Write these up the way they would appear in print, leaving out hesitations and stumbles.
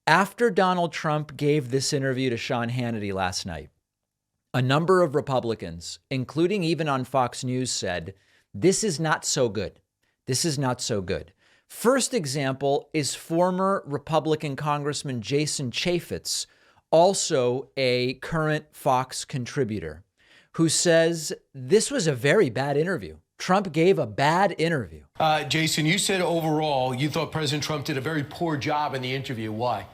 After Donald Trump gave this interview to Sean Hannity last night, a number of Republicans, including even on Fox News, said, this is not so good. This is not so good. First example is former Republican Congressman Jason Chaffetz, also a current Fox contributor, who says this was a very bad interview. Trump gave a bad interview. Jason, you said overall you thought President Trump did a very poor job in the interview. Why?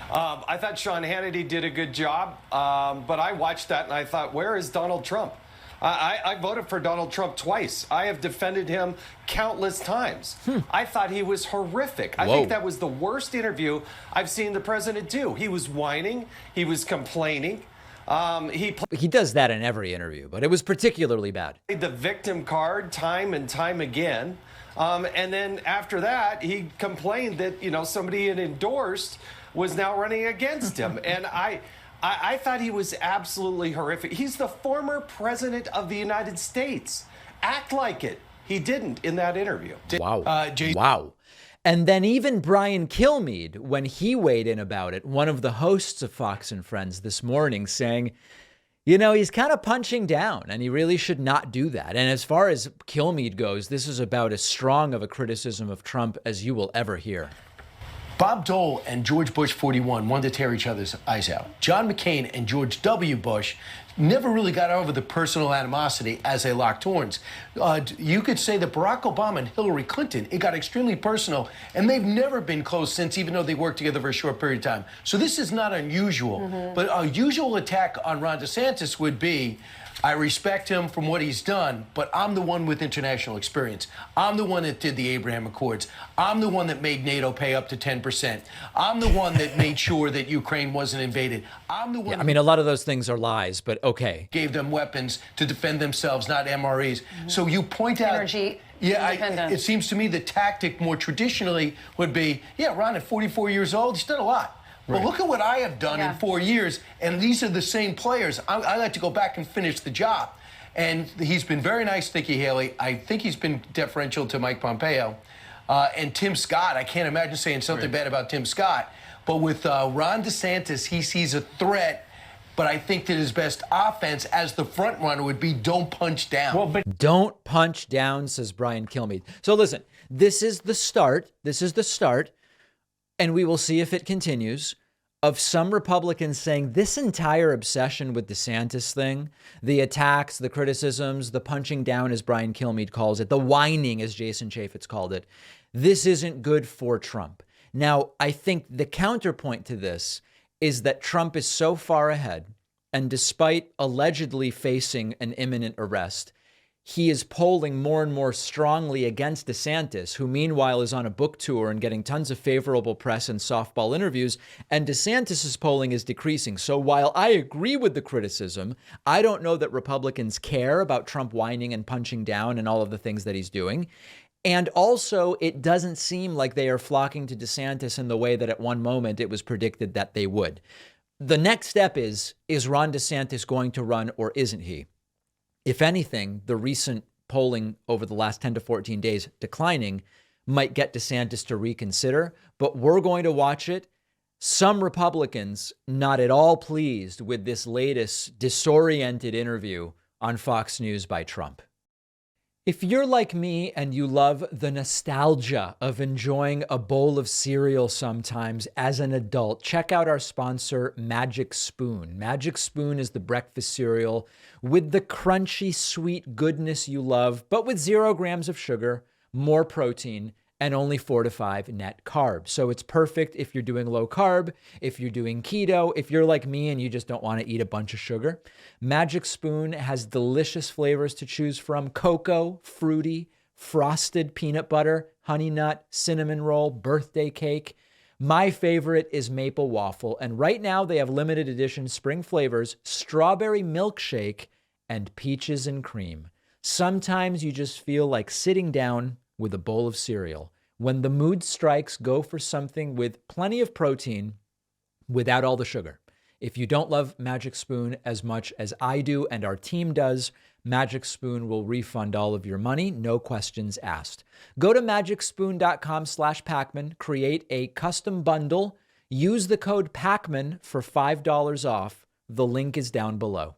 I thought Sean Hannity did a good job, but I watched that and I thought, where is Donald Trump? I voted for Donald Trump twice. I have defended him countless times. I thought he was horrific. I think that was the worst interview I've seen the president do. He was whining. He was complaining. He does that in every interview, but it was particularly bad. Played the victim card time and time again. And then after that, he complained that, somebody he had endorsed was now running against him. And I thought he was absolutely horrific. He's the former president of the United States. Act like it. He didn't in that interview. Wow. Wow. And then even Brian Kilmeade, when he weighed in about it, one of the hosts of Fox and Friends this morning, saying, he's kind of punching down and he really should not do that. And as far as Kilmeade goes, this is about as strong of a criticism of Trump as you will ever hear. Bob Dole and George Bush 41 wanted to tear each other's eyes out. John McCain and George W. Bush never really got over the personal animosity as they locked horns. You could say that Barack Obama and Hillary Clinton, it got extremely personal, and they've never been close since, even though they worked together for a short period of time. So this is not unusual. But a usual attack on Ron DeSantis would be, I respect him from what he's done, but I'm the one with international experience. I'm the one that did the Abraham Accords. I'm the one that made NATO pay up to 10%. I'm the one that made sure that Ukraine wasn't invaded. I'm the one. A lot of those things are lies, but okay. Gave them weapons to defend themselves, not MREs. So you point out. Energy. Yeah, it seems to me the tactic more traditionally would be, Ron at 44 years old, he's done a lot. Right. Well, look at what I have done in 4 years, and these are the same players. I like to go back and finish the job. And he's been very nice, Nikki Haley. I think he's been deferential to Mike Pompeo. And Tim Scott, I can't imagine saying something bad about Tim Scott. But with Ron DeSantis, he sees a threat. But I think that his best offense as the front runner would be don't punch down. Don't punch down, says Brian Kilmeade. So listen, this is the start. And we will see if it continues, of some Republicans saying this entire obsession with DeSantis thing, the attacks, the criticisms, the punching down, as Brian Kilmeade calls it, the whining, as Jason Chaffetz called it, this isn't good for Trump. Now, I think the counterpoint to this is that Trump is so far ahead, and despite allegedly facing an imminent arrest, he is polling more and more strongly against DeSantis, who meanwhile is on a book tour and getting tons of favorable press and softball interviews, and DeSantis's polling is decreasing. So while I agree with the criticism, I don't know that Republicans care about Trump whining and punching down and all of the things that he's doing. And also, it doesn't seem like they are flocking to DeSantis in the way that at one moment it was predicted that they would. The next step is Ron DeSantis going to run or isn't he? If anything, the recent polling over the last 10 to 14 days declining might get DeSantis to reconsider, but we're going to watch it. Some Republicans not at all pleased with this latest disoriented interview on Fox News by Trump. If you're like me and you love the nostalgia of enjoying a bowl of cereal sometimes as an adult, check out our sponsor, Magic Spoon. Magic Spoon is the breakfast cereal with the crunchy, sweet goodness you love, but with 0 grams of sugar, more protein, and only 4 to 5 net carbs. So it's perfect if you're doing low carb, if you're doing keto, if you're like me and you just don't want to eat a bunch of sugar. Magic Spoon has delicious flavors to choose from: cocoa, fruity, frosted peanut butter, honey nut, cinnamon roll, birthday cake. My favorite is maple waffle. And right now they have limited edition spring flavors, strawberry milkshake, and peaches and cream. Sometimes you just feel like sitting down with a bowl of cereal. When the mood strikes, go for something with plenty of protein without all the sugar. If you don't love Magic Spoon as much as I do and our team does, Magic Spoon will refund all of your money, no questions asked. Go to magicspoon.com/Pacman, create a custom bundle, use the code Pacman for $5 off. The link is down below.